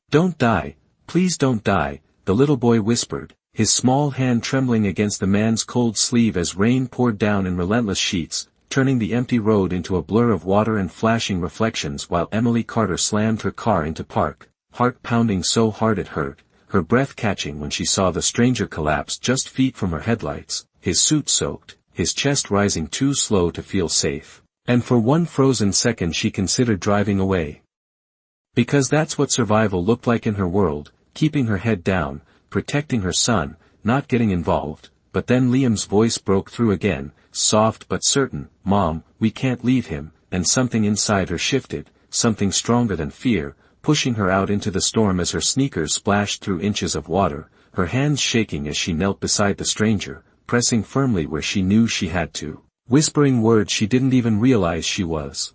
"Don't die, please don't die," the little boy whispered, his small hand trembling against the man's cold sleeve as rain poured down in relentless sheets, turning the empty road into a blur of water and flashing reflections while Emily Carter slammed her car into park, heart pounding so hard it hurt, her breath catching when she saw the stranger collapse just feet from her headlights, his suit soaked, his chest rising too slow to feel safe, and for one frozen second she considered driving away. Because that's what survival looked like in her world, keeping her head down, protecting her son, not getting involved. But then Liam's voice broke through again, soft but certain, "Mom, we can't leave him," and something inside her shifted, something stronger than fear, pushing her out into the storm as her sneakers splashed through inches of water, her hands shaking as she knelt beside the stranger, pressing firmly where she knew she had to, whispering words she didn't even realize she was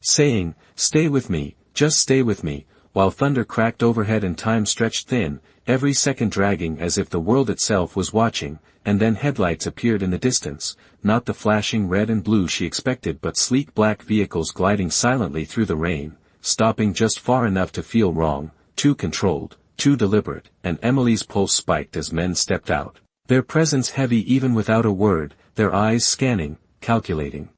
saying, "Stay with me, just stay with me," while thunder cracked overhead and time stretched thin, every second dragging as if the world itself was watching, and then headlights appeared in the distance, not the flashing red and blue she expected but sleek black vehicles gliding silently through the rain, stopping just far enough to feel wrong, too controlled, too deliberate, and Emily's pulse spiked as men stepped out, their presence heavy even without a word, their eyes scanning, calculating.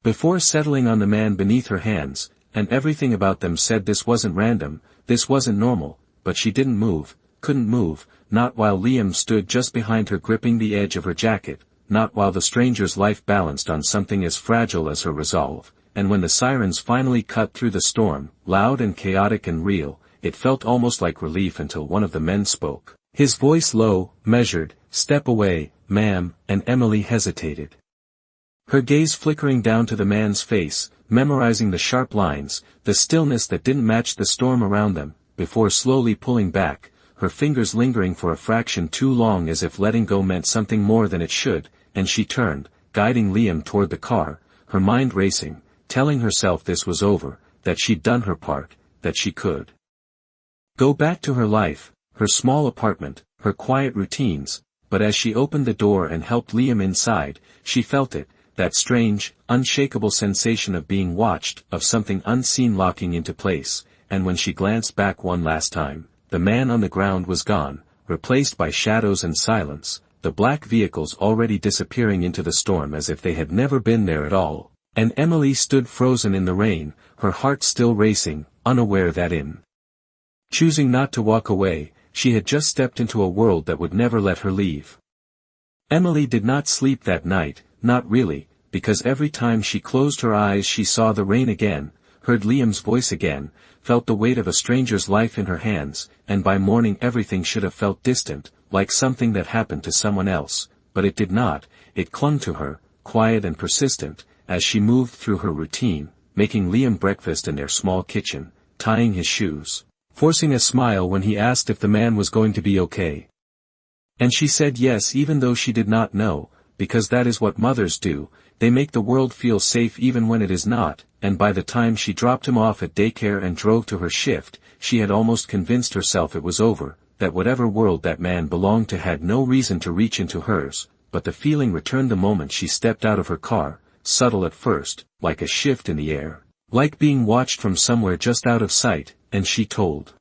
Before settling on the man beneath her hands, and everything about them said this wasn't random, this wasn't normal, but she didn't move, couldn't move, not while Liam stood just behind her gripping the edge of her jacket, not while the stranger's life balanced on something as fragile as her resolve, and when the sirens finally cut through the storm, loud and chaotic and real, it felt almost like relief until one of the men spoke, his voice low, measured, "Step away, ma'am," and Emily hesitated. Her gaze flickering down to the man's face, memorizing the sharp lines, the stillness that didn't match the storm around them, before slowly pulling back, her fingers lingering for a fraction too long as if letting go meant something more than it should, and she turned, guiding Liam toward the car, her mind racing, telling herself this was over, that she'd done her part, that she could go back to her life, her small apartment, her quiet routines, but as she opened the door and helped Liam inside, she felt it, that strange, unshakable sensation of being watched, of something unseen locking into place, and when she glanced back one last time, the man on the ground was gone, replaced by shadows and silence, the black vehicles already disappearing into the storm as if they had never been there at all, and Emily stood frozen in the rain, her heart still racing, unaware that in choosing not to walk away, she had just stepped into a world that would never let her leave. Emily did not sleep that night, not really, because every time she closed her eyes she saw the rain again, heard Liam's voice again, felt the weight of a stranger's life in her hands, and by morning everything should have felt distant, like something that happened to someone else, but it did not, it clung to her, quiet and persistent, as she moved through her routine, making Liam breakfast in their small kitchen, tying his shoes, forcing a smile when he asked if the man was going to be okay. And she said yes even though she did not know, because that is what mothers do, they make the world feel safe even when it is not, and by the time she dropped him off at daycare and drove to her shift, she had almost convinced herself it was over, that whatever world that man belonged to had no reason to reach into hers, but the feeling returned the moment she stepped out of her car, subtle at first, like a shift in the air, like being watched from somewhere just out of sight, and she told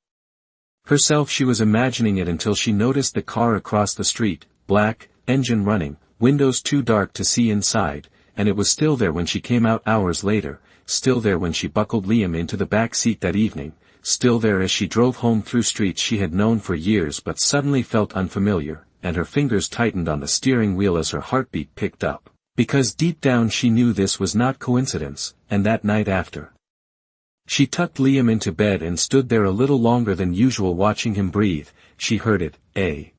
herself she was imagining it until she noticed the car across the street, black, engine running, windows too dark to see inside, and it was still there when she came out hours later, still there when she buckled Liam into the back seat that evening, still there as she drove home through streets she had known for years but suddenly felt unfamiliar, and her fingers tightened on the steering wheel as her heartbeat picked up, because deep down she knew this was not coincidence, and that night after she tucked Liam into bed and stood there a little longer than usual watching him breathe, she heard it, a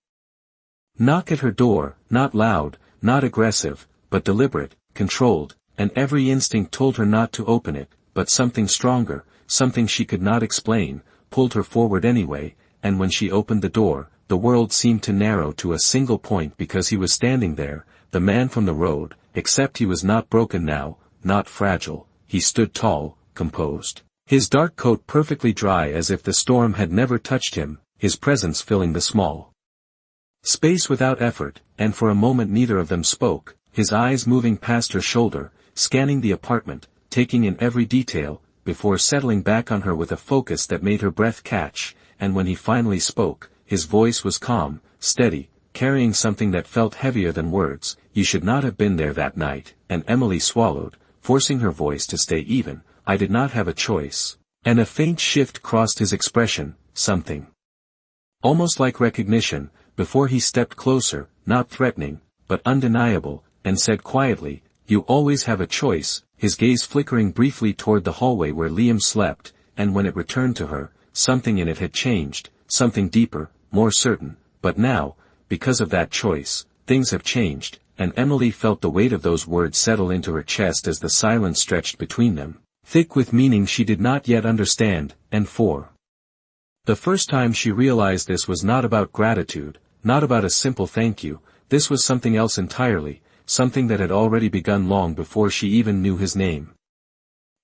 knock at her door, not loud, not aggressive, but deliberate, controlled, and every instinct told her not to open it, but something stronger, something she could not explain, pulled her forward anyway, and when she opened the door, the world seemed to narrow to a single point because he was standing there, the man from the road, except he was not broken now, not fragile, he stood tall, composed, his dark coat perfectly dry as if the storm had never touched him, his presence filling the small space without effort, and for a moment neither of them spoke, his eyes moving past her shoulder, scanning the apartment, taking in every detail, before settling back on her with a focus that made her breath catch, and when he finally spoke, his voice was calm, steady, carrying something that felt heavier than words. "You should not have been there that night," and Emily swallowed, forcing her voice to stay even. "I did not have a choice." And a faint shift crossed his expression, something almost like recognition, before he stepped closer, not threatening, but undeniable, and said quietly, "You always have a choice," his gaze flickering briefly toward the hallway where Liam slept, and when it returned to her, something in it had changed, something deeper, more certain, but now, because of that choice, things have changed, and Emily felt the weight of those words settle into her chest as the silence stretched between them, thick with meaning she did not yet understand, and for the first time she realized this was not about gratitude, not about a simple thank you. This was something else entirely, something that had already begun long before she even knew his name.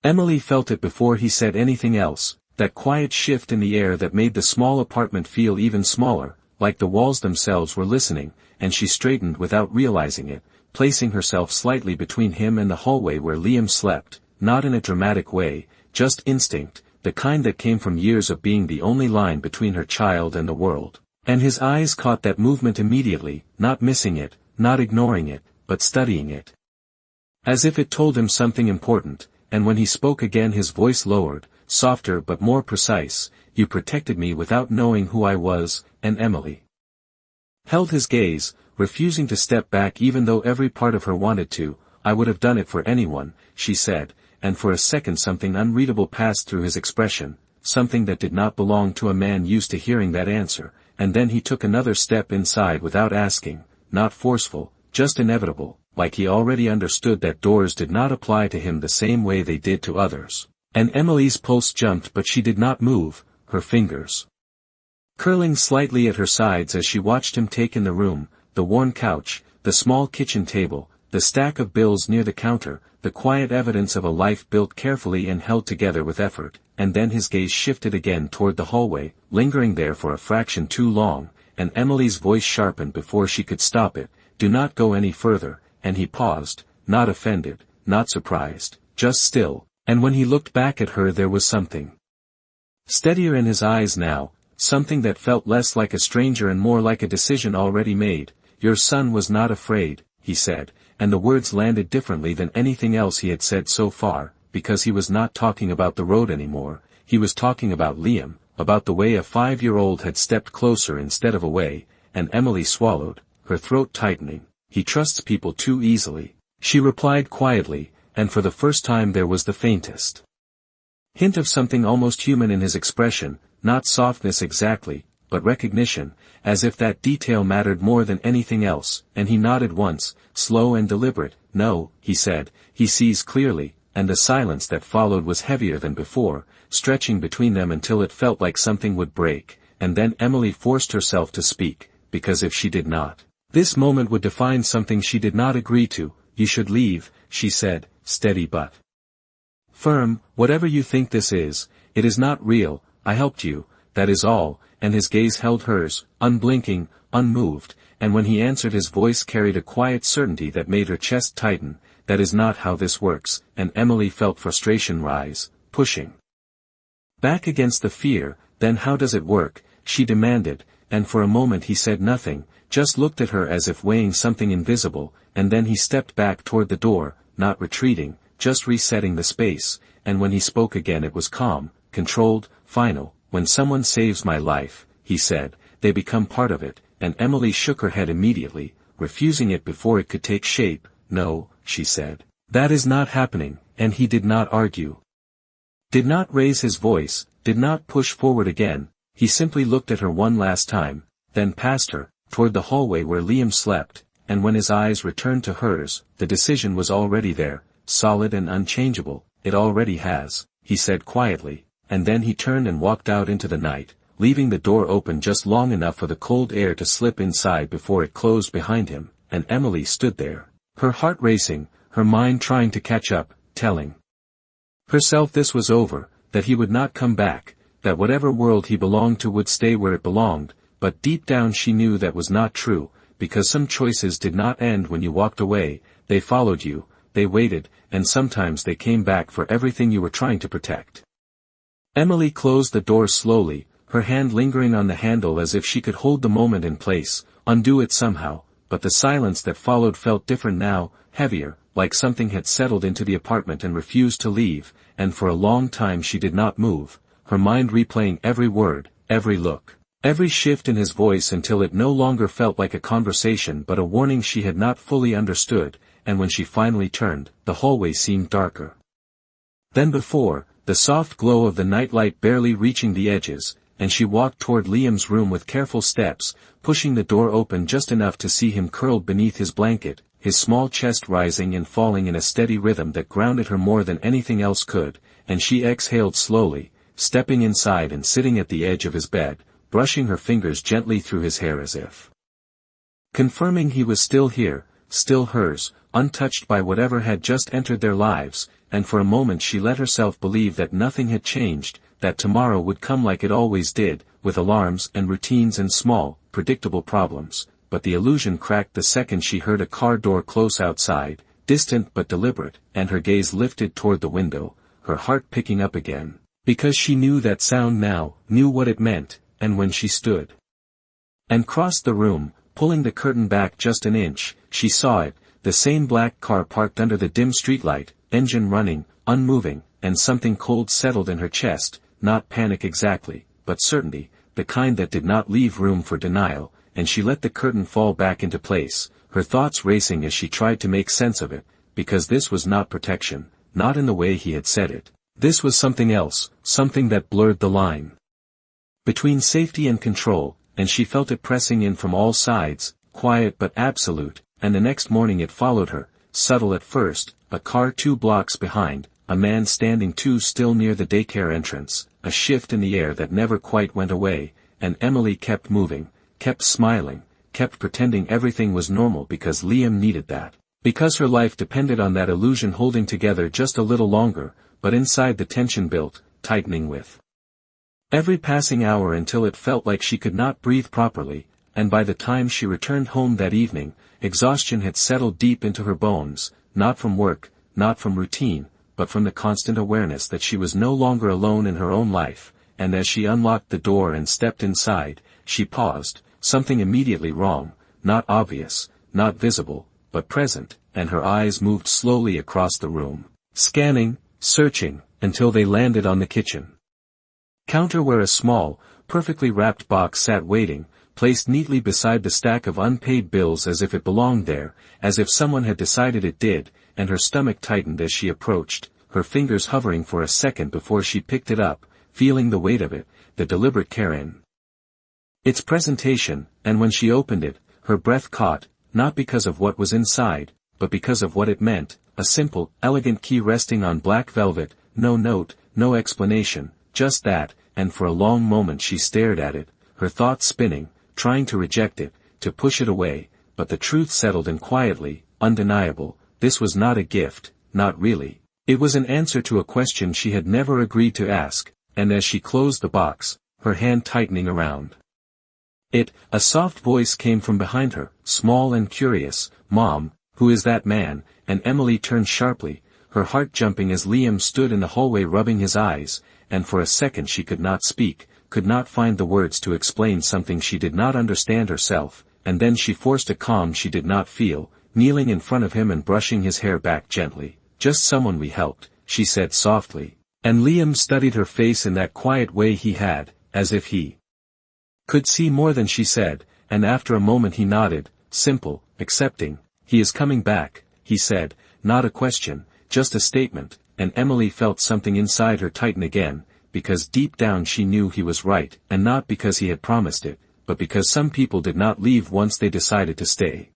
Emily felt it before he said anything else, that quiet shift in the air that made the small apartment feel even smaller, like the walls themselves were listening, and she straightened without realizing it, placing herself slightly between him and the hallway where Liam slept, not in a dramatic way, just instinct, the kind that came from years of being the only line between her child and the world. And his eyes caught that movement immediately, not missing it, not ignoring it, but studying it. As if it told him something important, and when he spoke again his voice lowered, softer but more precise. "You protected me without knowing who I was," and Emily held his gaze, refusing to step back even though every part of her wanted to. "I would have done it for anyone," she said, and for a second something unreadable passed through his expression, something that did not belong to a man used to hearing that answer, and then he took another step inside without asking, not forceful, just inevitable, like he already understood that doors did not apply to him the same way they did to others. And Emily's pulse jumped, but she did not move, her fingers curling slightly at her sides as she watched him take in the room, the worn couch, the small kitchen table, the stack of bills near the counter, the quiet evidence of a life built carefully and held together with effort, and then his gaze shifted again toward the hallway, lingering there for a fraction too long, and Emily's voice sharpened before she could stop it, "Do not go any further," and he paused, not offended, not surprised, just still, and when he looked back at her there was something steadier in his eyes now, something that felt less like a stranger and more like a decision already made. "Your son was not afraid," he said, and the words landed differently than anything else he had said so far, because he was not talking about the road anymore, he was talking about Liam, about the way a 5-year-old had stepped closer instead of away, and Emily swallowed, her throat tightening. "He trusts people too easily," she replied quietly, and for the first time there was the faintest hint of something almost human in his expression, not softness exactly, but recognition, as if that detail mattered more than anything else, and he nodded once, slow and deliberate. "No," he said, "he sees clearly," and the silence that followed was heavier than before, stretching between them until it felt like something would break, and then Emily forced herself to speak, because if she did not, this moment would define something she did not agree to. "You should leave," she said, steady but firm. "Whatever you think this is, it is not real. I helped you, that is all," and his gaze held hers, unblinking, unmoved, and when he answered his voice carried a quiet certainty that made her chest tighten. "That is not how this works," and Emily felt frustration rise, pushing back against the fear. "Then how does it work?" she demanded, and for a moment he said nothing, just looked at her as if weighing something invisible, and then he stepped back toward the door, not retreating, just resetting the space, and when he spoke again it was calm, controlled, final. "When someone saves my life," he said, "they become part of it," and Emily shook her head immediately, refusing it before it could take shape. "No," she said, "that is not happening," and he did not argue, did not raise his voice, did not push forward again. He simply looked at her one last time, then past her, toward the hallway where Liam slept, and when his eyes returned to hers, the decision was already there, solid and unchangeable. "It already has," he said quietly, and then he turned and walked out into the night, leaving the door open just long enough for the cold air to slip inside before it closed behind him, and Emily stood there, her heart racing, her mind trying to catch up, telling herself this was over, that he would not come back, that whatever world he belonged to would stay where it belonged, but deep down she knew that was not true, because some choices did not end when you walked away, they followed you, they waited, and sometimes they came back for everything you were trying to protect. Emily closed the door slowly, her hand lingering on the handle as if she could hold the moment in place, undo it somehow, but the silence that followed felt different now, heavier, like something had settled into the apartment and refused to leave, and for a long time she did not move, her mind replaying every word, every look, every shift in his voice until it no longer felt like a conversation but a warning she had not fully understood, and when she finally turned, the hallway seemed darker than before, the soft glow of the nightlight barely reaching the edges, and she walked toward Liam's room with careful steps, pushing the door open just enough to see him curled beneath his blanket, his small chest rising and falling in a steady rhythm that grounded her more than anything else could, and she exhaled slowly, stepping inside and sitting at the edge of his bed, brushing her fingers gently through his hair as if confirming he was still here, still hers, untouched by whatever had just entered their lives, and for a moment she let herself believe that nothing had changed, that tomorrow would come like it always did, with alarms and routines and small, predictable problems, but the illusion cracked the second she heard a car door close outside, distant but deliberate, and her gaze lifted toward the window, her heart picking up again, because she knew that sound now, knew what it meant, and when she stood and crossed the room, pulling the curtain back just an inch, she saw it, the same black car parked under the dim streetlight, engine running, unmoving, and something cold settled in her chest, not panic exactly, but certainty, the kind that did not leave room for denial, and she let the curtain fall back into place, her thoughts racing as she tried to make sense of it, because this was not protection, not in the way he had said it. This was something else, something that blurred the line between safety and control, and she felt it pressing in from all sides, quiet but absolute, and the next morning it followed her, subtle at first, a car 2 blocks behind, a man standing too still near the daycare entrance, a shift in the air that never quite went away, and Emily kept moving, kept smiling, kept pretending everything was normal because Liam needed that, because her life depended on that illusion holding together just a little longer, but inside the tension built, tightening with every passing hour until it felt like she could not breathe properly, and by the time she returned home that evening, exhaustion had settled deep into her bones, not from work, not from routine, but from the constant awareness that she was no longer alone in her own life, and as she unlocked the door and stepped inside, she paused, something immediately wrong, not obvious, not visible, but present, and her eyes moved slowly across the room, scanning, searching, until they landed on the kitchen counter where a small, perfectly wrapped box sat waiting, placed neatly beside the stack of unpaid bills as if it belonged there, as if someone had decided it did, and her stomach tightened as she approached, her fingers hovering for a second before she picked it up, feeling the weight of it, the deliberate care in its presentation, and when she opened it, her breath caught, not because of what was inside, but because of what it meant, a simple, elegant key resting on black velvet, no note, no explanation, just that, and for a long moment she stared at it, her thoughts spinning, trying to reject it, to push it away, but the truth settled in quietly, undeniable, this was not a gift, not really. It was an answer to a question she had never agreed to ask, and as she closed the box, her hand tightening around it, a soft voice came from behind her, small and curious, "Mom, who is that man?" And Emily turned sharply, her heart jumping as Liam stood in the hallway rubbing his eyes, and for a second she could not speak, could not find the words to explain something she did not understand herself, and then she forced a calm she did not feel, kneeling in front of him and brushing his hair back gently. "Just someone we helped," she said softly, and Liam studied her face in that quiet way he had, as if he could see more than she said, and after a moment he nodded, simple, accepting. "He is coming back," he said, not a question, just a statement, and Emily felt something inside her tighten again, because deep down she knew he was right, and not because he had promised it, but because some people did not leave once they decided to stay.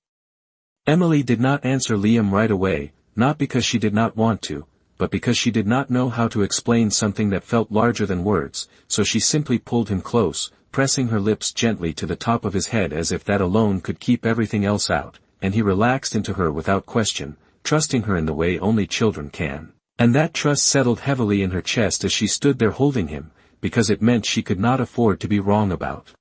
Emily did not answer Liam right away, not because she did not want to, but because she did not know how to explain something that felt larger than words, so she simply pulled him close, pressing her lips gently to the top of his head as if that alone could keep everything else out, and he relaxed into her without question, trusting her in the way only children can. And that trust settled heavily in her chest as she stood there holding him, because it meant she could not afford to be wrong about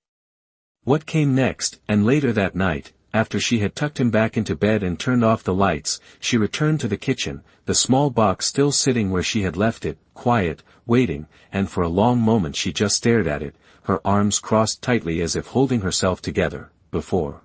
what came next, and later that night, after she had tucked him back into bed and turned off the lights, she returned to the kitchen, the small box still sitting where she had left it, quiet, waiting, and for a long moment she just stared at it, her arms crossed tightly as if holding herself together, before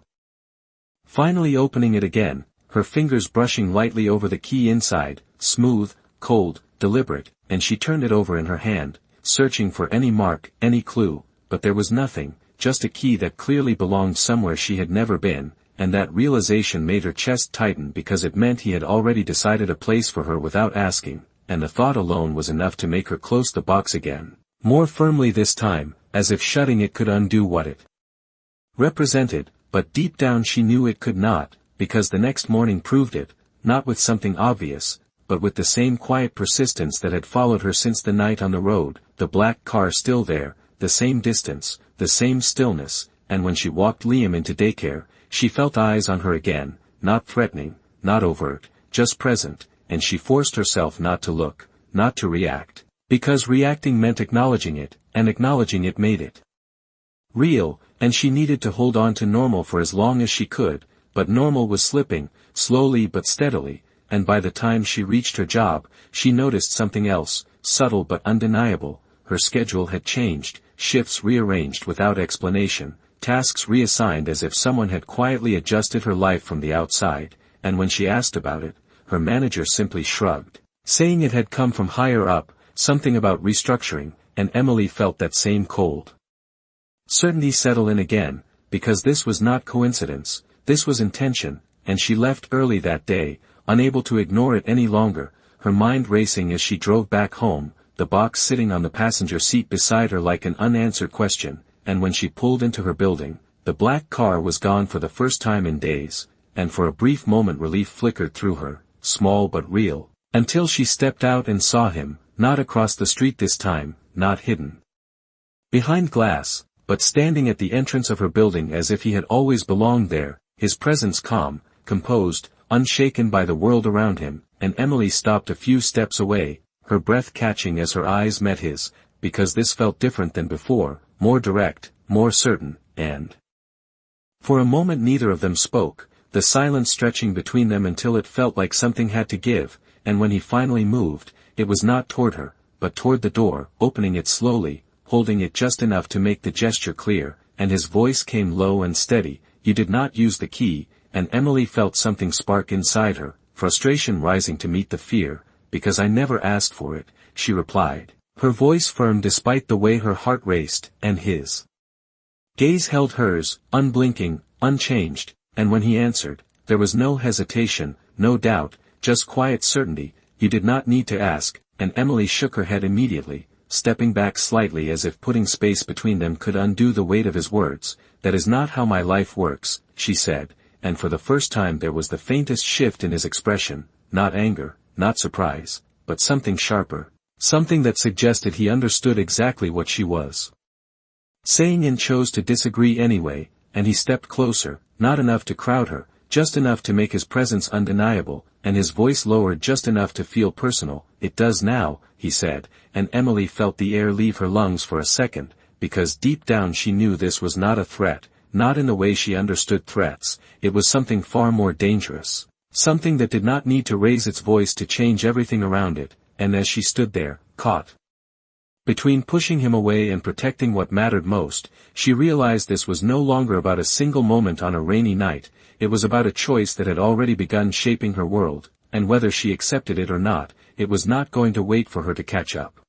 finally opening it again, her fingers brushing lightly over the key inside, smooth, cold, deliberate, and she turned it over in her hand, searching for any mark, any clue, but there was nothing, just a key that clearly belonged somewhere she had never been, and that realization made her chest tighten because it meant he had already decided a place for her without asking, and the thought alone was enough to make her close the box again, more firmly this time, as if shutting it could undo what it represented, but deep down she knew it could not, because the next morning proved it, not with something obvious, but with the same quiet persistence that had followed her since the night on the road, the black car still there, the same distance, the same stillness, and when she walked Liam into daycare, she felt eyes on her again, not threatening, not overt, just present, and she forced herself not to look, not to react, because reacting meant acknowledging it, and acknowledging it made it real, and she needed to hold on to normal for as long as she could, but normal was slipping, slowly but steadily, and by the time she reached her job, she noticed something else, subtle but undeniable. Her schedule had changed, shifts rearranged without explanation, tasks reassigned as if someone had quietly adjusted her life from the outside, and when she asked about it, her manager simply shrugged, saying it had come from higher up, something about restructuring, and Emily felt that same cold certainty settle in again, because this was not coincidence, this was intention, and she left early that day, unable to ignore it any longer, her mind racing as she drove back home, the box sitting on the passenger seat beside her like an unanswered question, and when she pulled into her building, the black car was gone for the first time in days, and for a brief moment relief flickered through her, small but real, until she stepped out and saw him, not across the street this time, not hidden behind glass, but standing at the entrance of her building as if he had always belonged there, his presence calm, composed, unshaken by the world around him, and Emily stopped a few steps away, her breath catching as her eyes met his, because this felt different than before, more direct, more certain, and for a moment neither of them spoke, the silence stretching between them until it felt like something had to give, and when he finally moved, it was not toward her, but toward the door, opening it slowly, holding it just enough to make the gesture clear, and his voice came low and steady, "You did not use the key," and Emily felt something spark inside her, frustration rising to meet the fear, "Because I never asked for it," she replied, her voice firm despite the way her heart raced, and his gaze held hers, unblinking, unchanged, and when he answered, there was no hesitation, no doubt, just quiet certainty, "You did not need to ask," and Emily shook her head immediately, stepping back slightly as if putting space between them could undo the weight of his words. "That is not how my life works," she said, and for the first time there was the faintest shift in his expression, not anger, not surprise, but something sharper, something that suggested he understood exactly what she was saying and chose to disagree anyway, and he stepped closer, not enough to crowd her, just enough to make his presence undeniable, and his voice lowered just enough to feel personal. "It does now," he said, and Emily felt the air leave her lungs for a second, because deep down she knew this was not a threat, not in the way she understood threats, it was something far more dangerous, something that did not need to raise its voice to change everything around it, and as she stood there, caught between pushing him away and protecting what mattered most, she realized this was no longer about a single moment on a rainy night, it was about a choice that had already begun shaping her world, and whether she accepted it or not, it was not going to wait for her to catch up.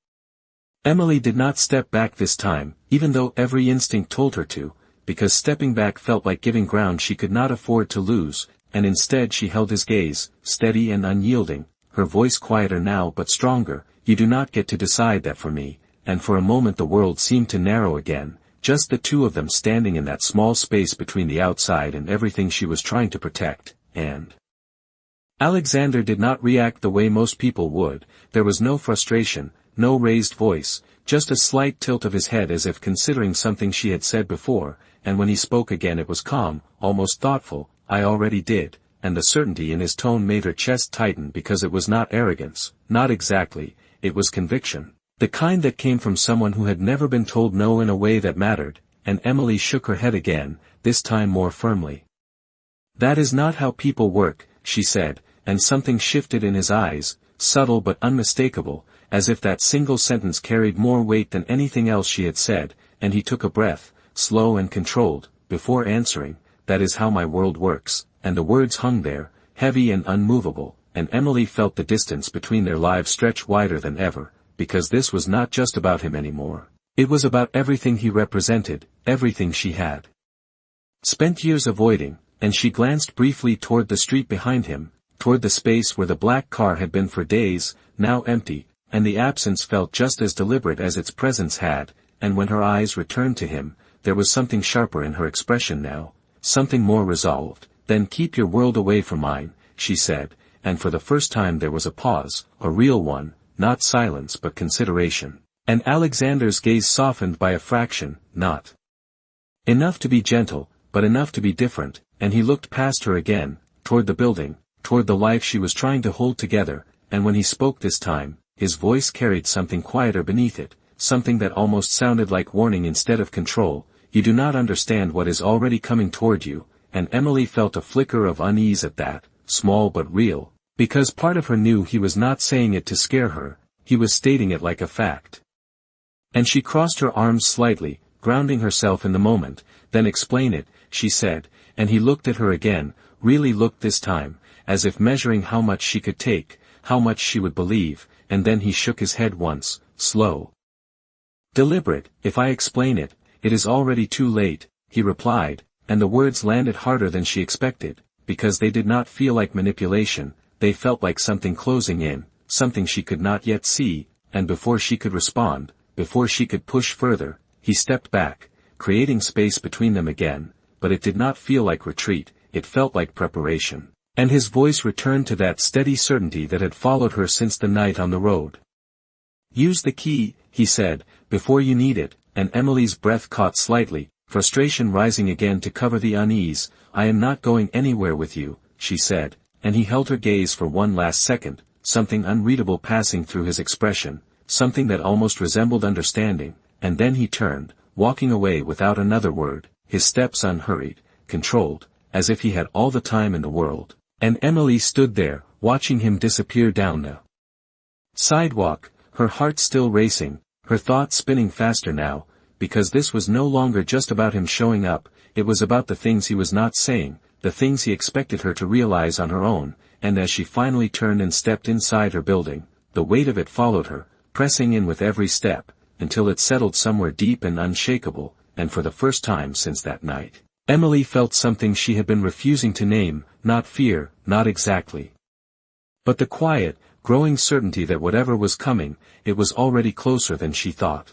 Emily did not step back this time, even though every instinct told her to, because stepping back felt like giving ground she could not afford to lose, and instead she held his gaze, steady and unyielding, her voice quieter now but stronger. "You do not get to decide that for me," and for a moment the world seemed to narrow again, just the two of them standing in that small space between the outside and everything she was trying to protect, and Alexander did not react the way most people would, there was no frustration, no raised voice, just a slight tilt of his head as if considering something she had said before, and when he spoke again it was calm, almost thoughtful. "I already did," and the certainty in his tone made her chest tighten because it was not arrogance, not exactly, it was conviction, the kind that came from someone who had never been told no in a way that mattered, and Emily shook her head again, this time more firmly. "That is not how people work," she said, and something shifted in his eyes, subtle but unmistakable, as if that single sentence carried more weight than anything else she had said, and he took a breath, slow and controlled, before answering, "That is how my world works," and the words hung there, heavy and unmovable, and Emily felt the distance between their lives stretch wider than ever, because this was not just about him anymore. It was about everything he represented, everything she had spent years avoiding, and she glanced briefly toward the street behind him, toward the space where the black car had been for days, now empty, and the absence felt just as deliberate as its presence had, and when her eyes returned to him, there was something sharper in her expression now, something more resolved. "Then keep your world away from mine," she said, and for the first time there was a pause, a real one, not silence but consideration. And Alexander's gaze softened by a fraction, not enough to be gentle, but enough to be different, and he looked past her again, toward the building, toward the life she was trying to hold together, and when he spoke this time, his voice carried something quieter beneath it, something that almost sounded like warning instead of control. "You do not understand what is already coming toward you," and Emily felt a flicker of unease at that, small but real, because part of her knew he was not saying it to scare her, he was stating it like a fact. And she crossed her arms slightly, grounding herself in the moment. "Then explain it," she said, and he looked at her again, really looked this time, as if measuring how much she could take, how much she would believe, and then he shook his head once, slow, deliberate. "If I explain it, it is already too late," he replied, and the words landed harder than she expected, because they did not feel like manipulation, they felt like something closing in, something she could not yet see, and before she could respond, before she could push further, he stepped back, creating space between them again, but it did not feel like retreat, it felt like preparation, and his voice returned to that steady certainty that had followed her since the night on the road. "Use the key," he said, "before you need it," and Emily's breath caught slightly, frustration rising again to cover the unease. "I am not going anywhere with you," she said, and he held her gaze for one last second, something unreadable passing through his expression, something that almost resembled understanding, and then he turned, walking away without another word, his steps unhurried, controlled, as if he had all the time in the world, and Emily stood there, watching him disappear down the sidewalk, her heart still racing, her thoughts spinning faster now, because this was no longer just about him showing up, it was about the things he was not saying, the things he expected her to realize on her own, and as she finally turned and stepped inside her building, the weight of it followed her, pressing in with every step, until it settled somewhere deep and unshakable, and for the first time since that night, Emily felt something she had been refusing to name, not fear, not exactly, but the quiet, growing certainty that whatever was coming, it was already closer than she thought.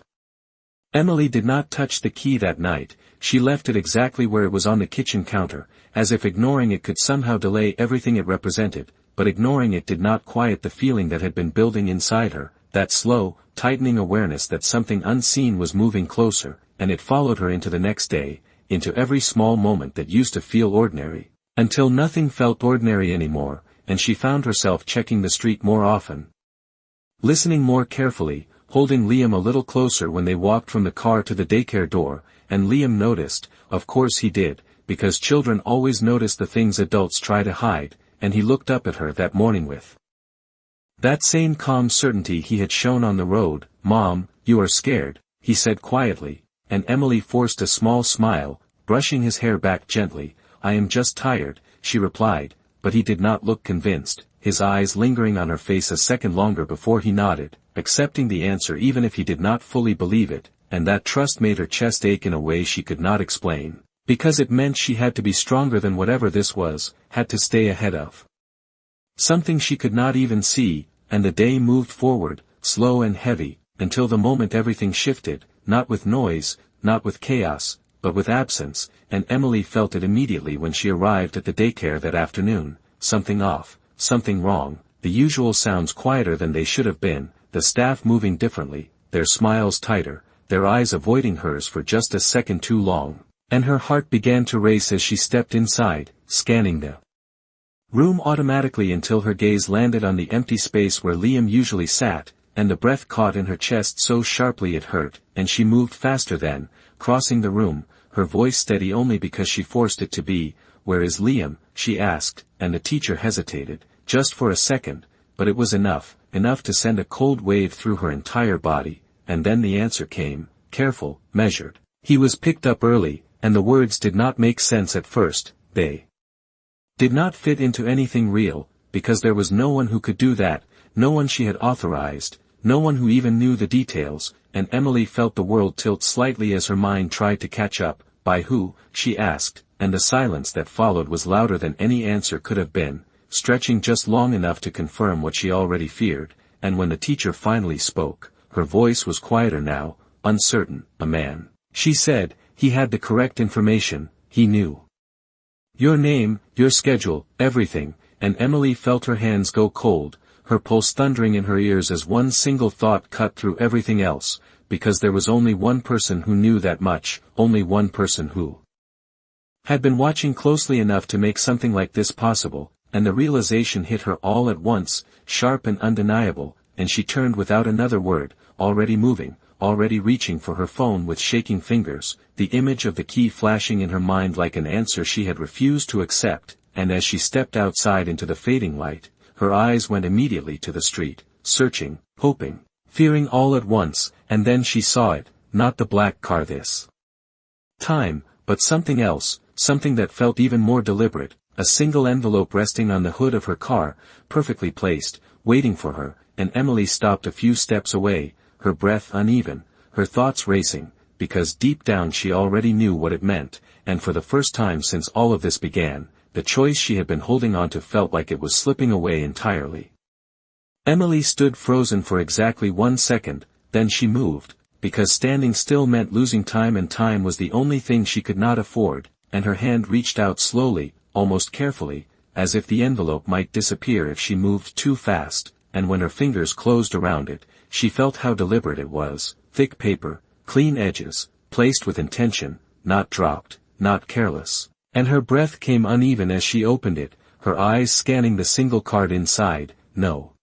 Emily did not touch the key that night, she left it exactly where it was on the kitchen counter, as if ignoring it could somehow delay everything it represented, but ignoring it did not quiet the feeling that had been building inside her, that slow, tightening awareness that something unseen was moving closer, and it followed her into the next day, into every small moment that used to feel ordinary, until nothing felt ordinary anymore, and she found herself checking the street more often, listening more carefully, holding Liam a little closer when they walked from the car to the daycare door, and Liam noticed, of course he did, because children always notice the things adults try to hide, and he looked up at her that morning with that same calm certainty he had shown on the road. "Mom, you are scared," he said quietly, and Emily forced a small smile, brushing his hair back gently. "I am just tired," she replied, but he did not look convinced, his eyes lingering on her face a second longer before he nodded, accepting the answer even if he did not fully believe it, and that trust made her chest ache in a way she could not explain, because it meant she had to be stronger than whatever this was, had to stay ahead of something she could not even see, and the day moved forward, slow and heavy, until the moment everything shifted, not with noise, not with chaos, but with absence, and Emily felt it immediately when she arrived at the daycare that afternoon. Something off, something wrong, the usual sounds quieter than they should have been, the staff moving differently, their smiles tighter, their eyes avoiding hers for just a second too long, and her heart began to race as she stepped inside, scanning the room automatically until her gaze landed on the empty space where Liam usually sat, and the breath caught in her chest so sharply it hurt, and she moved faster then, crossing the room, her voice steady only because she forced it to be. "Where is Liam?" she asked, and the teacher hesitated, just for a second, but it was enough to send a cold wave through her entire body, and then the answer came, careful, measured. "He was picked up early," and the words did not make sense at first, they did not fit into anything real, because there was no one who could do that, no one she had authorized, no one who even knew the details, and Emily felt the world tilt slightly as her mind tried to catch up. "By who?" she asked, and the silence that followed was louder than any answer could have been, stretching just long enough to confirm what she already feared, and when the teacher finally spoke, her voice was quieter now, uncertain. "A man," she said. "He had the correct information, he knew your name, your schedule, everything," and Emily felt her hands go cold, her pulse thundering in her ears as one single thought cut through everything else, because there was only one person who knew that much, only one person who had been watching closely enough to make something like this possible, and the realization hit her all at once, sharp and undeniable, and she turned without another word, already moving, already reaching for her phone with shaking fingers, the image of the key flashing in her mind like an answer she had refused to accept, and as she stepped outside into the fading light, her eyes went immediately to the street, searching, hoping, fearing all at once, and then she saw it, not the black car this time, but something else, something that felt even more deliberate, a single envelope resting on the hood of her car, perfectly placed, waiting for her, and Emily stopped a few steps away, her breath uneven, her thoughts racing, because deep down she already knew what it meant, and for the first time since all of this began, the choice she had been holding on to felt like it was slipping away entirely. Emily stood frozen for exactly 1 second, then she moved, because standing still meant losing time, and time was the only thing she could not afford, and her hand reached out slowly, almost carefully, as if the envelope might disappear if she moved too fast, and when her fingers closed around it, she felt how deliberate it was, thick paper, clean edges, placed with intention, not dropped, not careless, and her breath came uneven as she opened it, her eyes scanning the single card inside. No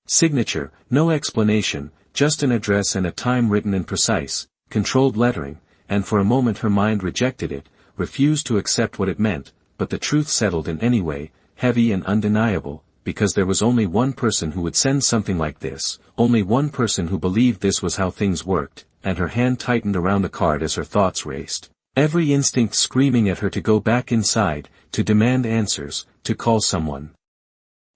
signature, no explanation, just an address and a time written in precise, controlled lettering, and for a moment her mind rejected it, refused to accept what it meant, but the truth settled in anyway, heavy and undeniable, because there was only one person who would send something like this, only one person who believed this was how things worked, and her hand tightened around the card as her thoughts raced, every instinct screaming at her to go back inside, to demand answers, to call someone.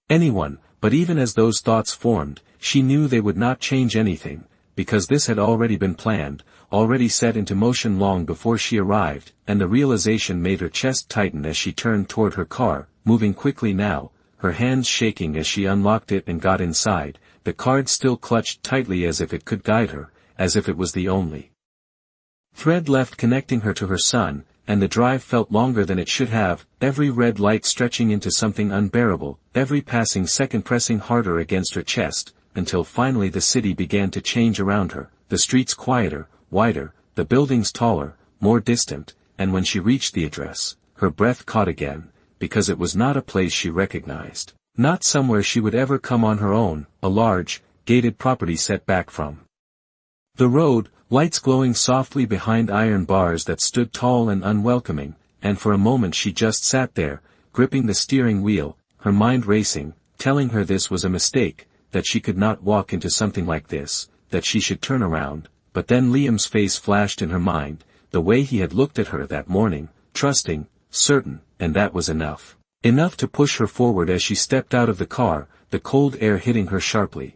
Anyone, but even as those thoughts formed, she knew they would not change anything, because this had already been planned, already set into motion long before she arrived, and the realization made her chest tighten as she turned toward her car, moving quickly now, her hands shaking as she unlocked it and got inside, the card still clutched tightly as if it could guide her, as if it was the only thread left connecting her to her son, and the drive felt longer than it should have, every red light stretching into something unbearable, every passing second pressing harder against her chest, until finally the city began to change around her, the streets quieter, wider, the buildings taller, more distant, and when she reached the address, her breath caught again, because it was not a place she recognized, not somewhere she would ever come on her own, a large, gated property set back from the road, lights glowing softly behind iron bars that stood tall and unwelcoming, and for a moment she just sat there, gripping the steering wheel, her mind racing, telling her this was a mistake, that she could not walk into something like this, that she should turn around, but then Liam's face flashed in her mind, the way he had looked at her that morning, trusting, certain, and that was enough. Enough to push her forward as she stepped out of the car, the cold air hitting her sharply,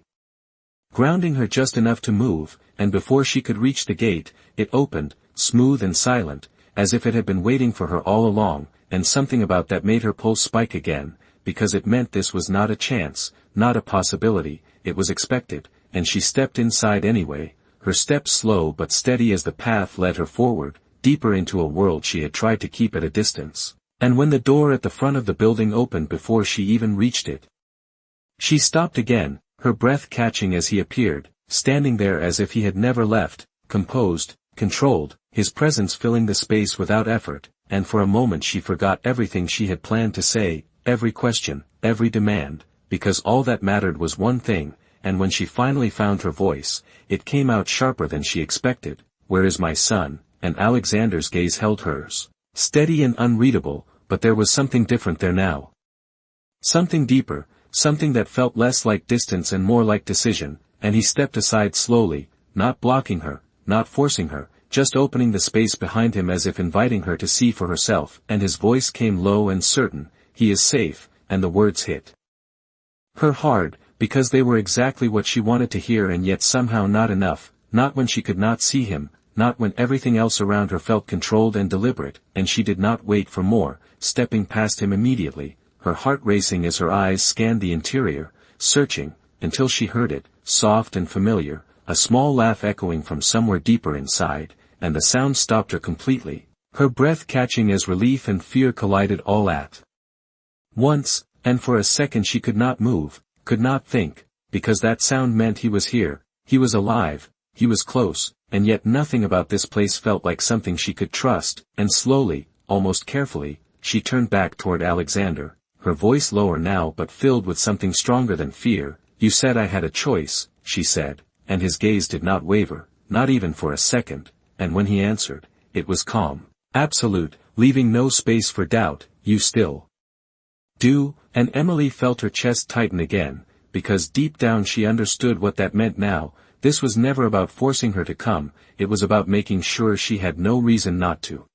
grounding her just enough to move, and before she could reach the gate, it opened, smooth and silent, as if it had been waiting for her all along, and something about that made her pulse spike again, because it meant this was not a chance, not a possibility, it was expected, and she stepped inside anyway, her steps slow but steady as the path led her forward, deeper into a world she had tried to keep at a distance. And when the door at the front of the building opened before she even reached it, she stopped again, her breath catching as he appeared, standing there as if he had never left, composed, controlled, his presence filling the space without effort, and for a moment she forgot everything she had planned to say, every question, every demand, because all that mattered was one thing, and when she finally found her voice, it came out sharper than she expected. "Where is my son?" And Alexander's gaze held hers, steady and unreadable, but there was something different there now. Something deeper, something that felt less like distance and more like decision, and he stepped aside slowly, not blocking her, not forcing her, just opening the space behind him as if inviting her to see for herself, and his voice came low and certain, "He is safe," and the words hit her hard, because they were exactly what she wanted to hear and yet somehow not enough, not when she could not see him, not when everything else around her felt controlled and deliberate, and she did not wait for more, stepping past him immediately, her heart racing as her eyes scanned the interior, searching, until she heard it, soft and familiar, a small laugh echoing from somewhere deeper inside, and the sound stopped her completely, her breath catching as relief and fear collided all at once, and for a second she could not move, could not think, because that sound meant he was here, he was alive, he was close, and yet nothing about this place felt like something she could trust, and slowly, almost carefully, she turned back toward Alexander, her voice lower now but filled with something stronger than fear. "You said I had a choice," she said, and his gaze did not waver, not even for a second, and when he answered, it was calm, absolute, leaving no space for doubt. "You still do," and Emily felt her chest tighten again, because deep down she understood what that meant now. This was never about forcing her to come, it was about making sure she had no reason not to.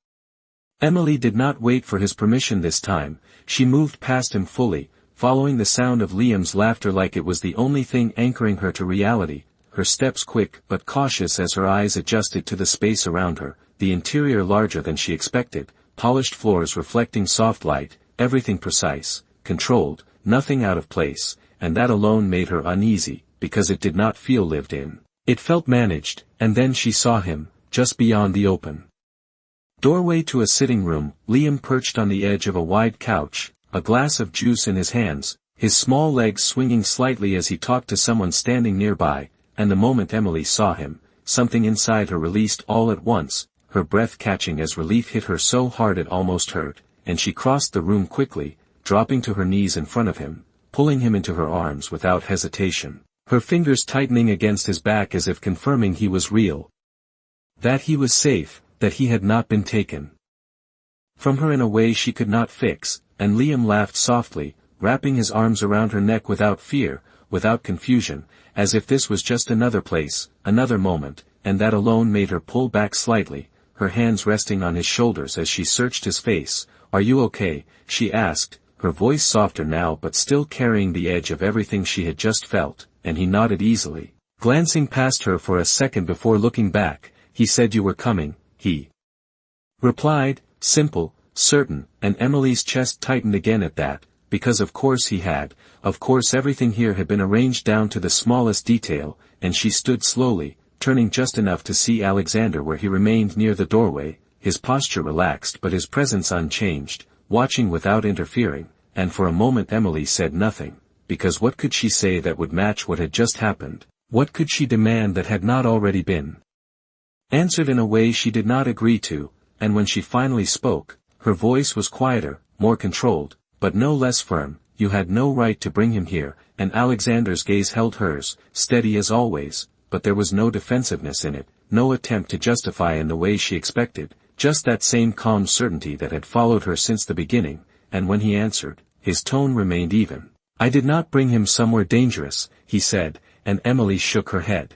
Emily did not wait for his permission this time, she moved past him fully, following the sound of Liam's laughter like it was the only thing anchoring her to reality, her steps quick but cautious as her eyes adjusted to the space around her, the interior larger than she expected, polished floors reflecting soft light, everything precise, controlled, nothing out of place, and that alone made her uneasy, because it did not feel lived in. It felt managed, and then she saw him, just beyond the open doorway to a sitting room, Liam perched on the edge of a wide couch, a glass of juice in his hands, his small legs swinging slightly as he talked to someone standing nearby, and the moment Emily saw him, something inside her released all at once, her breath catching as relief hit her so hard it almost hurt, and she crossed the room quickly, dropping to her knees in front of him, pulling him into her arms without hesitation, her fingers tightening against his back as if confirming he was real. That he was safe, that he had not been taken from her in a way she could not fix, and Liam laughed softly, wrapping his arms around her neck without fear, without confusion, as if this was just another place, another moment, and that alone made her pull back slightly, her hands resting on his shoulders as she searched his face. "Are you okay?" she asked, her voice softer now but still carrying the edge of everything she had just felt, and he nodded easily, glancing past her for a second before looking back. "He said you were coming," he replied, simple, certain, and Emily's chest tightened again at that, because of course he had, of course everything here had been arranged down to the smallest detail, and she stood slowly, turning just enough to see Alexander where he remained near the doorway, his posture relaxed but his presence unchanged, watching without interfering, and for a moment Emily said nothing, because what could she say that would match what had just happened, what could she demand that had not already been answered in a way she did not agree to, and when she finally spoke, her voice was quieter, more controlled, but no less firm. "You had no right to bring him here," and Alexander's gaze held hers, steady as always, but there was no defensiveness in it, no attempt to justify in the way she expected, just that same calm certainty that had followed her since the beginning, and when he answered, his tone remained even. "I did not bring him somewhere dangerous," he said, and Emily shook her head.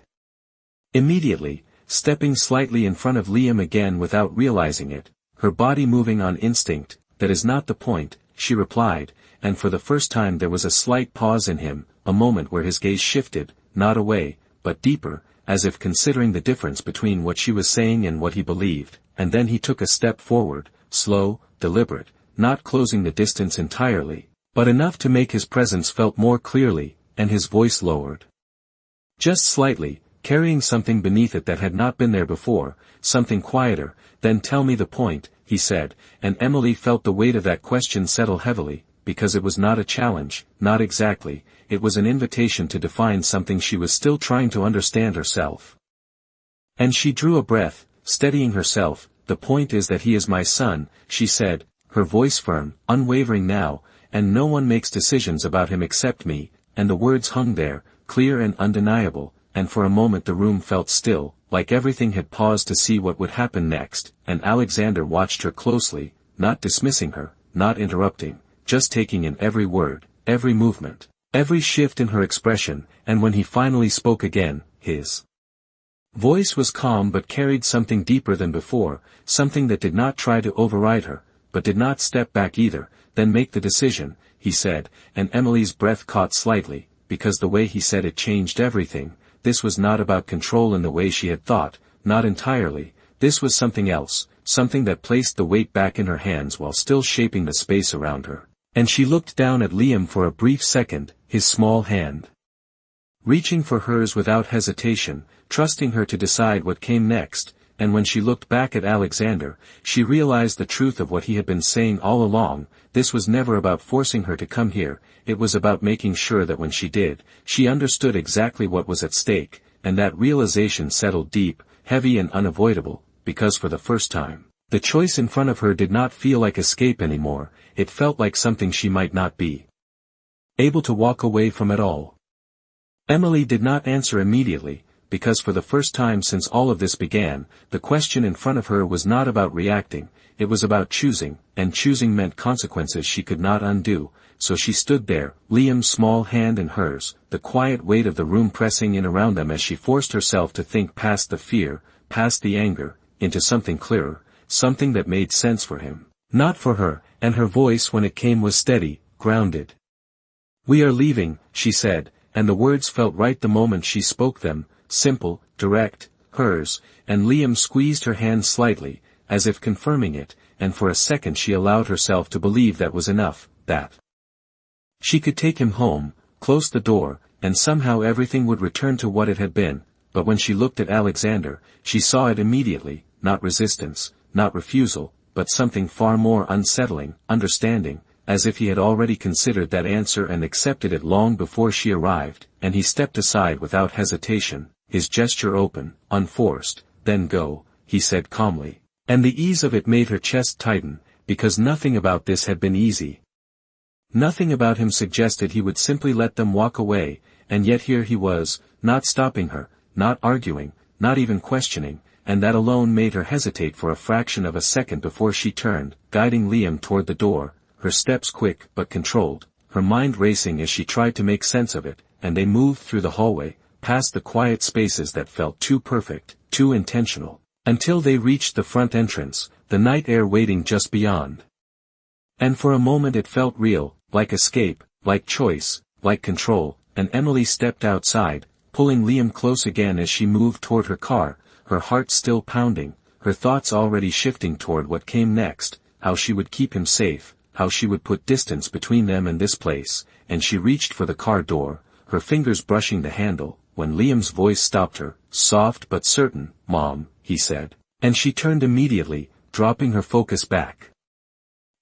Immediately, stepping slightly in front of Liam again without realizing it, her body moving on instinct, "That is not the point," she replied, and for the first time there was a slight pause in him, a moment where his gaze shifted, not away, but deeper, as if considering the difference between what she was saying and what he believed, and then he took a step forward, slow, deliberate, not closing the distance entirely, but enough to make his presence felt more clearly, and his voice lowered just slightly, carrying something beneath it that had not been there before, something quieter. "Then tell me the point," he said, and Emily felt the weight of that question settle heavily, because it was not a challenge, not exactly, it was an invitation to define something she was still trying to understand herself. And she drew a breath, steadying herself. "The point is that he is my son," she said, her voice firm, unwavering now, "and no one makes decisions about him except me," and the words hung there, clear and undeniable, and for a moment the room felt still, like everything had paused to see what would happen next, and Alexander watched her closely, not dismissing her, not interrupting, just taking in every word, every movement, every shift in her expression, and when he finally spoke again, his voice was calm but carried something deeper than before, something that did not try to override her, but did not step back either. Then make the decision, he said, and Emily's breath caught slightly, because the way he said it changed everything. This was not about control in the way she had thought, not entirely. This was something else, something that placed the weight back in her hands while still shaping the space around her. And she looked down at Liam for a brief second, his small hand reaching for hers without hesitation, trusting her to decide what came next. And when she looked back at Alexander, she realized the truth of what he had been saying all along. This was never about forcing her to come here, it was about making sure that when she did, she understood exactly what was at stake, and that realization settled deep, heavy and unavoidable, because for the first time, the choice in front of her did not feel like escape anymore, it felt like something she might not be able to walk away from at all. Emily did not answer immediately, because for the first time since all of this began, the question in front of her was not about reacting, it was about choosing, and choosing meant consequences she could not undo. So she stood there, Liam's small hand in hers, the quiet weight of the room pressing in around them as she forced herself to think past the fear, past the anger, into something clearer, something that made sense for him, not for her, and her voice when it came was steady, grounded. "We are leaving," she said, and the words felt right the moment she spoke them, simple, direct, hers, and Liam squeezed her hand slightly, as if confirming it, and for a second she allowed herself to believe that was enough, that she could take him home, close the door, and somehow everything would return to what it had been. But when she looked at Alexander, she saw it immediately, not resistance, not refusal, but something far more unsettling, understanding, as if he had already considered that answer and accepted it long before she arrived, and he stepped aside without hesitation, his gesture open, unforced. "Then go," he said calmly. And the ease of it made her chest tighten, because nothing about this had been easy. Nothing about him suggested he would simply let them walk away, and yet here he was, not stopping her, not arguing, not even questioning, and that alone made her hesitate for a fraction of a second before she turned, guiding Liam toward the door, her steps quick but controlled, her mind racing as she tried to make sense of it, and they moved through the hallway, past the quiet spaces that felt too perfect, too intentional, until they reached the front entrance, the night air waiting just beyond. And for a moment it felt real, like escape, like choice, like control, and Emily stepped outside, pulling Liam close again as she moved toward her car, her heart still pounding, her thoughts already shifting toward what came next, how she would keep him safe, how she would put distance between them and this place. And she reached for the car door, her fingers brushing the handle, when Liam's voice stopped her, soft but certain. "Mom," he said. And she turned immediately, dropping her focus back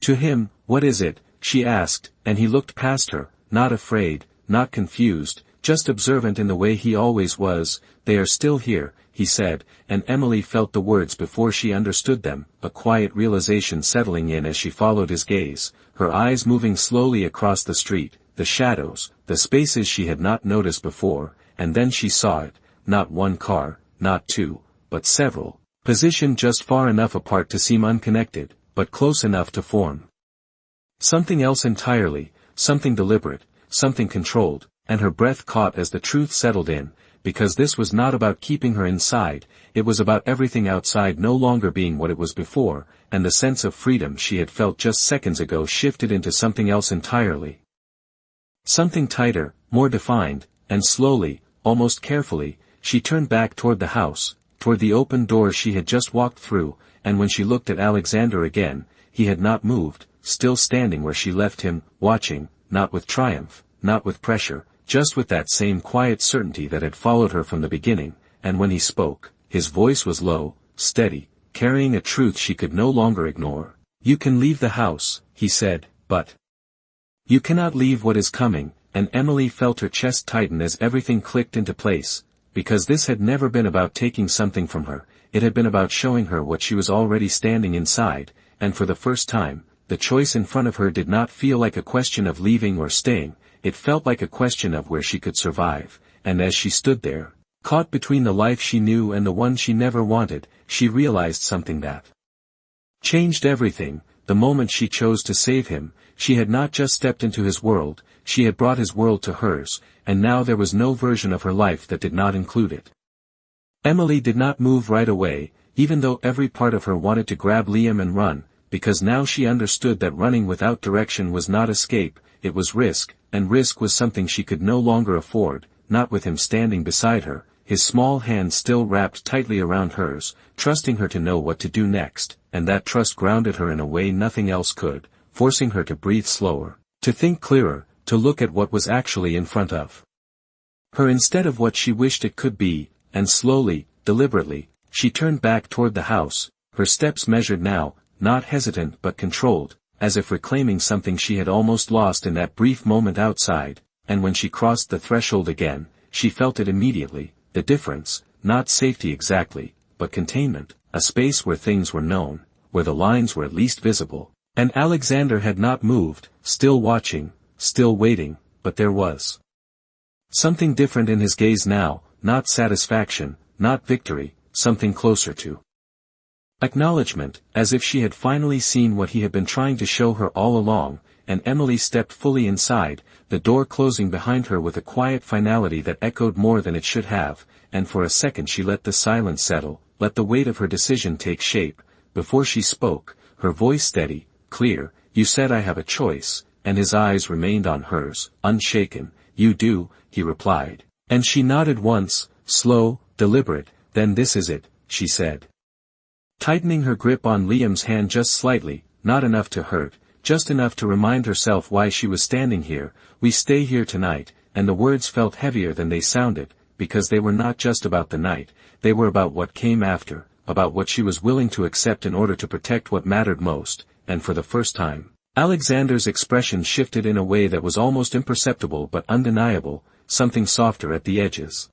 to him. "What is it?" she asked, and he looked past her, not afraid, not confused, just observant in the way he always was. "They are still here," he said, and Emily felt the words before she understood them, a quiet realization settling in as she followed his gaze, her eyes moving slowly across the street, the shadows, the spaces she had not noticed before, and then she saw it, not one car, not two, but several, positioned just far enough apart to seem unconnected, but close enough to form something else entirely, something deliberate, something controlled, and her breath caught as the truth settled in, because this was not about keeping her inside, it was about everything outside no longer being what it was before, and the sense of freedom she had felt just seconds ago shifted into something else entirely. Something tighter, more defined, and slowly, almost carefully, she turned back toward the house, toward the open door she had just walked through, and when she looked at Alexander again, he had not moved, still standing where she left him, watching, not with triumph, not with pressure, just with that same quiet certainty that had followed her from the beginning. And when he spoke, his voice was low, steady, carrying a truth she could no longer ignore. "You can leave the house," he said, "but you cannot leave what is coming." And Emily felt her chest tighten as everything clicked into place, because this had never been about taking something from her, it had been about showing her what she was already standing inside, and for the first time, the choice in front of her did not feel like a question of leaving or staying, it felt like a question of where she could survive. And as she stood there, caught between the life she knew and the one she never wanted, she realized something that changed everything, the moment she chose to save him, she had not just stepped into his world, she had brought his world to hers, and now there was no version of her life that did not include it. Emily did not move right away, even though every part of her wanted to grab Liam and run, because now she understood that running without direction was not escape, it was risk, and risk was something she could no longer afford, not with him standing beside her, his small hand still wrapped tightly around hers, trusting her to know what to do next, and that trust grounded her in a way nothing else could, forcing her to breathe slower, to think clearer, to look at what was actually in front of her instead of what she wished it could be, and slowly, deliberately, she turned back toward the house, her steps measured now, not hesitant but controlled, as if reclaiming something she had almost lost in that brief moment outside, and when she crossed the threshold again, she felt it immediately, the difference, not safety exactly, but containment, a space where things were known, where the lines were at least visible. And Alexander had not moved, still watching, still waiting, but there was something different in his gaze now, not satisfaction, not victory, something closer to acknowledgement, as if she had finally seen what he had been trying to show her all along, and Emily stepped fully inside, the door closing behind her with a quiet finality that echoed more than it should have, and for a second she let the silence settle, let the weight of her decision take shape, before she spoke, her voice steady, clear, "You said I have a choice," and his eyes remained on hers, unshaken. "You do," he replied. And she nodded once, slow, deliberate, then "This is it," she said, tightening her grip on Liam's hand just slightly, not enough to hurt, just enough to remind herself why she was standing here. "We stay here tonight," and the words felt heavier than they sounded, because they were not just about the night, they were about what came after, about what she was willing to accept in order to protect what mattered most, and for the first time, Alexander's expression shifted in a way that was almost imperceptible but undeniable, something softer at the edges.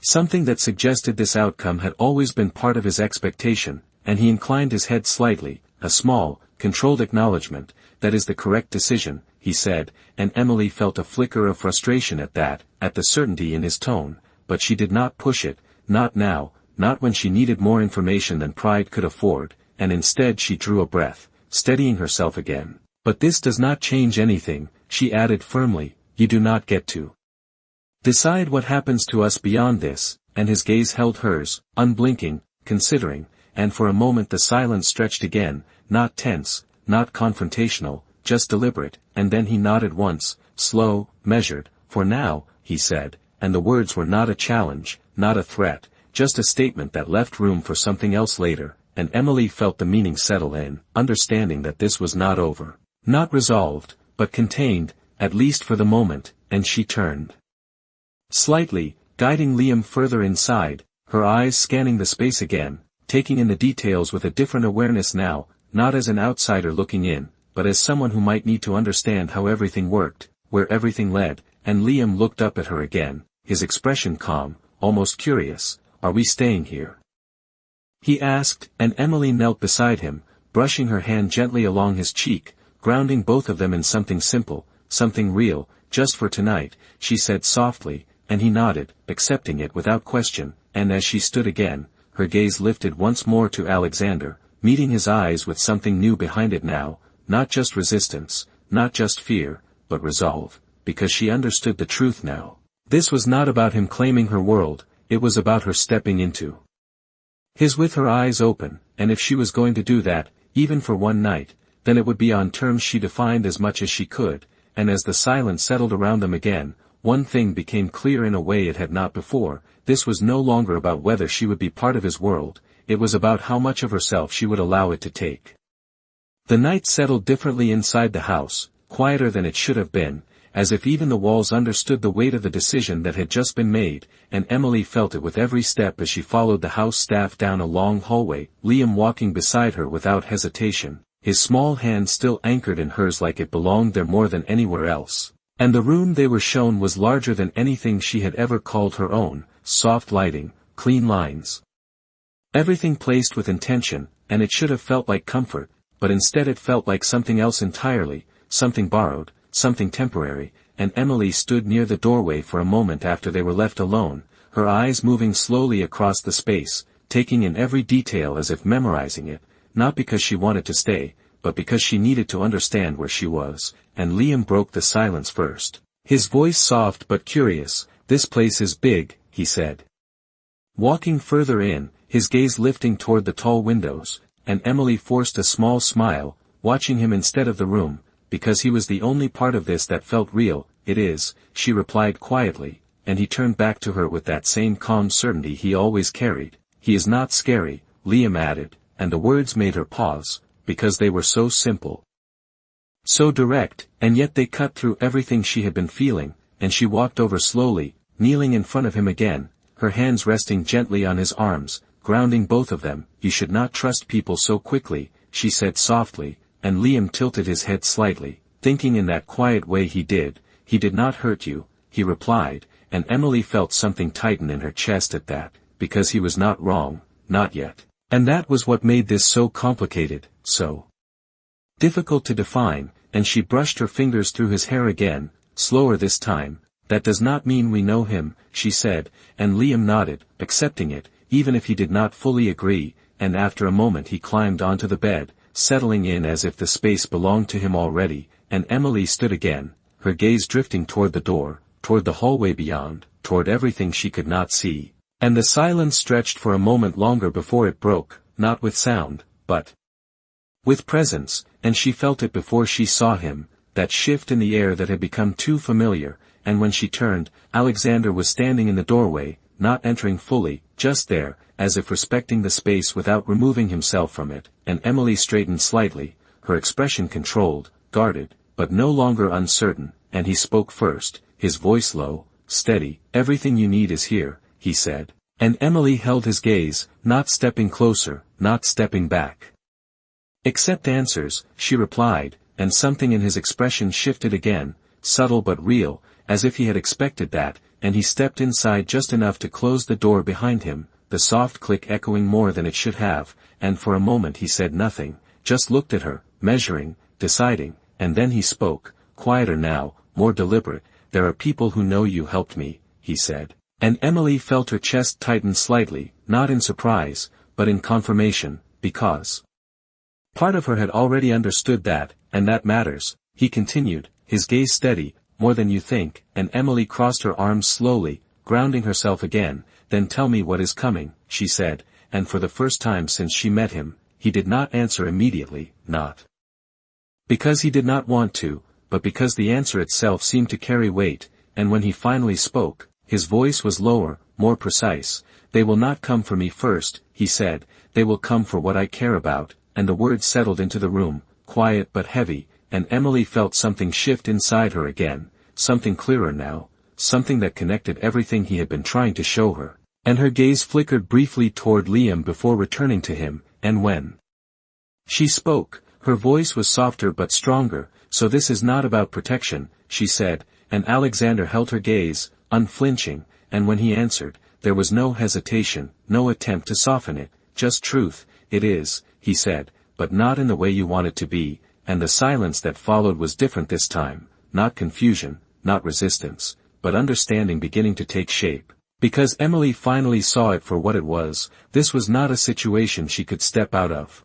Something that suggested this outcome had always been part of his expectation, and he inclined his head slightly, a small, controlled acknowledgement, "That is the correct decision," he said, and Emily felt a flicker of frustration at that, at the certainty in his tone, but she did not push it, not now, not when she needed more information than pride could afford, and instead she drew a breath, steadying herself again. "But this does not change anything," she added firmly, "you do not get to decide what happens to us beyond this," and his gaze held hers, unblinking, considering, and for a moment the silence stretched again, not tense, not confrontational, just deliberate, and then he nodded once, slow, measured, "For now," he said, and the words were not a challenge, not a threat, just a statement that left room for something else later, and Emily felt the meaning settle in, understanding that this was not over, not resolved, but contained, at least for the moment, and she turned slightly, guiding Liam further inside, her eyes scanning the space again, taking in the details with a different awareness now, not as an outsider looking in, but as someone who might need to understand how everything worked, where everything led, and Liam looked up at her again, his expression calm, almost curious. "Are we staying here?" he asked, and Emily knelt beside him, brushing her hand gently along his cheek, grounding both of them in something simple, something real, "Just for tonight," she said softly, and he nodded, accepting it without question, and as she stood again, her gaze lifted once more to Alexander, meeting his eyes with something new behind it now, not just resistance, not just fear, but resolve, because she understood the truth now. This was not about him claiming her world, it was about her stepping into his with her eyes open, and if she was going to do that, even for one night, then it would be on terms she defined as much as she could, and as the silence settled around them again, one thing became clear in a way it had not before: this was no longer about whether she would be part of his world, it was about how much of herself she would allow it to take. The night settled differently inside the house, quieter than it should have been, as if even the walls understood the weight of the decision that had just been made, and Emily felt it with every step as she followed the house staff down a long hallway, Liam walking beside her without hesitation, his small hand still anchored in hers like it belonged there more than anywhere else. And the room they were shown was larger than anything she had ever called her own, soft lighting, clean lines. Everything placed with intention, and it should have felt like comfort, but instead it felt like something else entirely, something borrowed, something temporary, and Emily stood near the doorway for a moment after they were left alone, her eyes moving slowly across the space, taking in every detail as if memorizing it, not because she wanted to stay, but because she needed to understand where she was, and Liam broke the silence first. His voice soft but curious. "This place is big," he said. Walking further in, his gaze lifting toward the tall windows, and Emily forced a small smile, watching him instead of the room, because he was the only part of this that felt real. "It is," she replied quietly, and he turned back to her with that same calm certainty he always carried. "He is not scary," Liam added, and the words made her pause, because they were so simple, so direct, and yet they cut through everything she had been feeling, and she walked over slowly, kneeling in front of him again, her hands resting gently on his arms, grounding both of them. "You should not trust people so quickly," she said softly, and Liam tilted his head slightly, thinking in that quiet way he did. "He did not hurt you," he replied, and Emily felt something tighten in her chest at that, because he was not wrong, not yet. And that was what made this so complicated, so difficult to define, and she brushed her fingers through his hair again, slower this time. "That does not mean we know him," she said, and Liam nodded, accepting it, even if he did not fully agree, and after a moment he climbed onto the bed, settling in as if the space belonged to him already, and Emily stood again, her gaze drifting toward the door, toward the hallway beyond, toward everything she could not see. And the silence stretched for a moment longer before it broke, not with sound, but with presence, and she felt it before she saw him, that shift in the air that had become too familiar, and when she turned, Alexander was standing in the doorway, not entering fully, just there, as if respecting the space without removing himself from it, and Emily straightened slightly, her expression controlled, guarded, but no longer uncertain, and he spoke first, his voice low, steady. "Everything you need is here," he said. And Emily held his gaze, not stepping closer, not stepping back. "Accept answers," she replied, and something in his expression shifted again, subtle but real, as if he had expected that, and he stepped inside just enough to close the door behind him, the soft click echoing more than it should have, and for a moment he said nothing, just looked at her, measuring, deciding, and then he spoke, quieter now, more deliberate. "There are people who know you helped me," he said. And Emily felt her chest tighten slightly, not in surprise, but in confirmation, because part of her had already understood that, and that matters, he continued, his gaze steady. "More than you think," and Emily crossed her arms slowly, grounding herself again. "Then tell me what is coming," she said, and for the first time since she met him, he did not answer immediately, not because he did not want to, but because the answer itself seemed to carry weight, and when he finally spoke, his voice was lower, more precise. "They will not come for me first," he said, "they will come for what I care about," and the words settled into the room, quiet but heavy, and Emily felt something shift inside her again, something clearer now, something that connected everything he had been trying to show her, and her gaze flickered briefly toward Liam before returning to him, and when she spoke, her voice was softer but stronger. "So this is not about protection," she said, and Alexander held her gaze, unflinching, and when he answered, there was no hesitation, no attempt to soften it, just truth. "It is," he said, "but not in the way you want it to be," and the silence that followed was different this time, not confusion, not resistance, but understanding beginning to take shape. Because Emily finally saw it for what it was, this was not a situation she could step out of.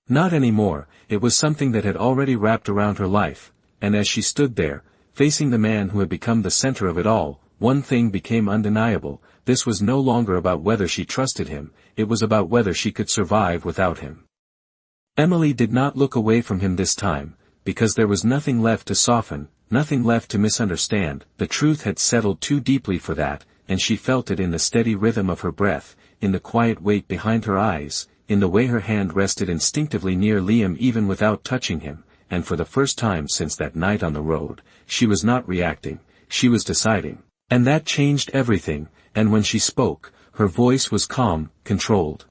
Not anymore, it was something that had already wrapped around her life, and as she stood there, facing the man who had become the center of it all, one thing became undeniable. This was no longer about whether she trusted him, it was about whether she could survive without him. Emily did not look away from him this time, because there was nothing left to soften, nothing left to misunderstand. The truth had settled too deeply for that, and she felt it in the steady rhythm of her breath, in the quiet weight behind her eyes, in the way her hand rested instinctively near Liam even without touching him, and for the first time since that night on the road, she was not reacting, she was deciding. And that changed everything, and when she spoke, her voice was calm, controlled,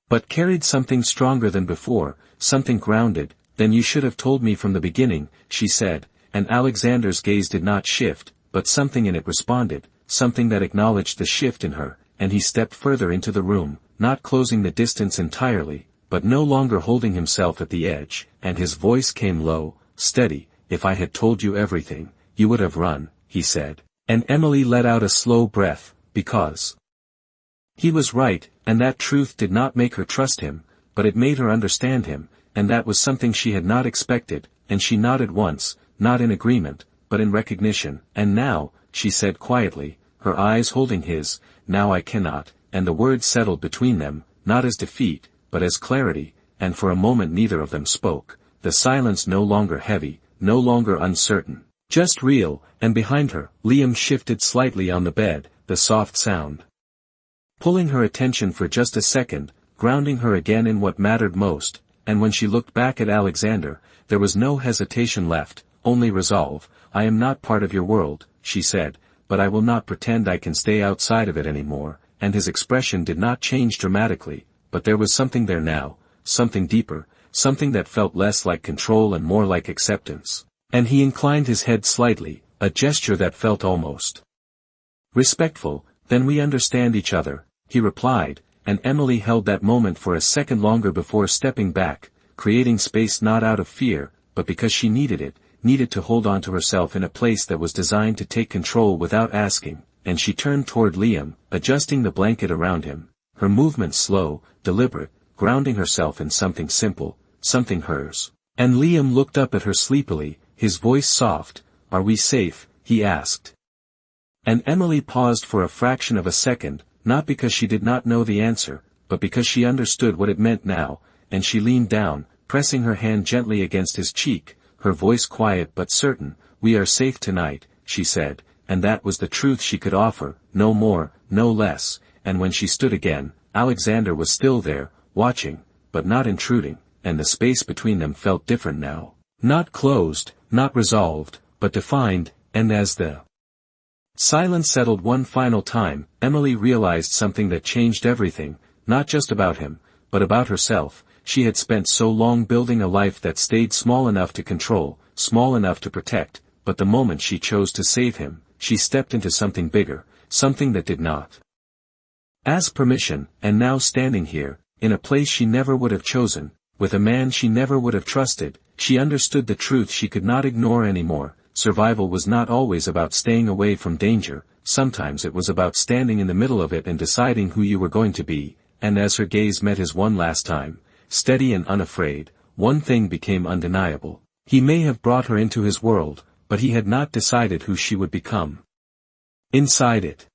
but carried something stronger than before, something grounded. "Then you should have told me from the beginning," she said, and Alexander's gaze did not shift, but something in it responded, something that acknowledged the shift in her, and he stepped further into the room, not closing the distance entirely, but no longer holding himself at the edge, and his voice came low, steady. "If I had told you everything, you would have run," he said. And Emily let out a slow breath, because he was right, and that truth did not make her trust him, but it made her understand him, and that was something she had not expected, and she nodded once, not in agreement, but in recognition. "And now," she said quietly, her eyes holding his, "now I cannot," and the words settled between them, not as defeat, but as clarity, and for a moment neither of them spoke, the silence no longer heavy, no longer uncertain, just real, and behind her, Liam shifted slightly on the bed, the soft sound pulling her attention for just a second, grounding her again in what mattered most, and when she looked back at Alexander, there was no hesitation left, only resolve. "I am not part of your world," she said, "but I will not pretend I can stay outside of it anymore," and his expression did not change dramatically, but there was something there now, something deeper, something that felt less like control and more like acceptance. And he inclined his head slightly, a gesture that felt almost respectful. "Then we understand each other," he replied, and Emily held that moment for a second longer before stepping back, creating space not out of fear, but because she needed it, needed to hold on to herself in a place that was designed to take control without asking, and she turned toward Liam, adjusting the blanket around him, her movements slow, deliberate, grounding herself in something simple, something hers. And Liam looked up at her sleepily, his voice soft. "Are we safe?" he asked. And Emily paused for a fraction of a second, not because she did not know the answer, but because she understood what it meant now, and she leaned down, pressing her hand gently against his cheek, her voice quiet but certain. "We are safe tonight," she said, and that was the truth she could offer, no more, no less, and when she stood again, Alexander was still there, watching, but not intruding, and the space between them felt different now. Not closed, not resolved, but defined, and as the silence settled one final time, Emily realized something that changed everything, not just about him, but about herself. She had spent so long building a life that stayed small enough to control, small enough to protect, but the moment she chose to save him, she stepped into something bigger, something that did not ask permission, and now standing here, in a place she never would have chosen, with a man she never would have trusted, she understood the truth she could not ignore anymore. Survival was not always about staying away from danger, sometimes it was about standing in the middle of it and deciding who you were going to be, and as her gaze met his one last time, steady and unafraid, one thing became undeniable. He may have brought her into his world, but he had not decided who she would become inside it.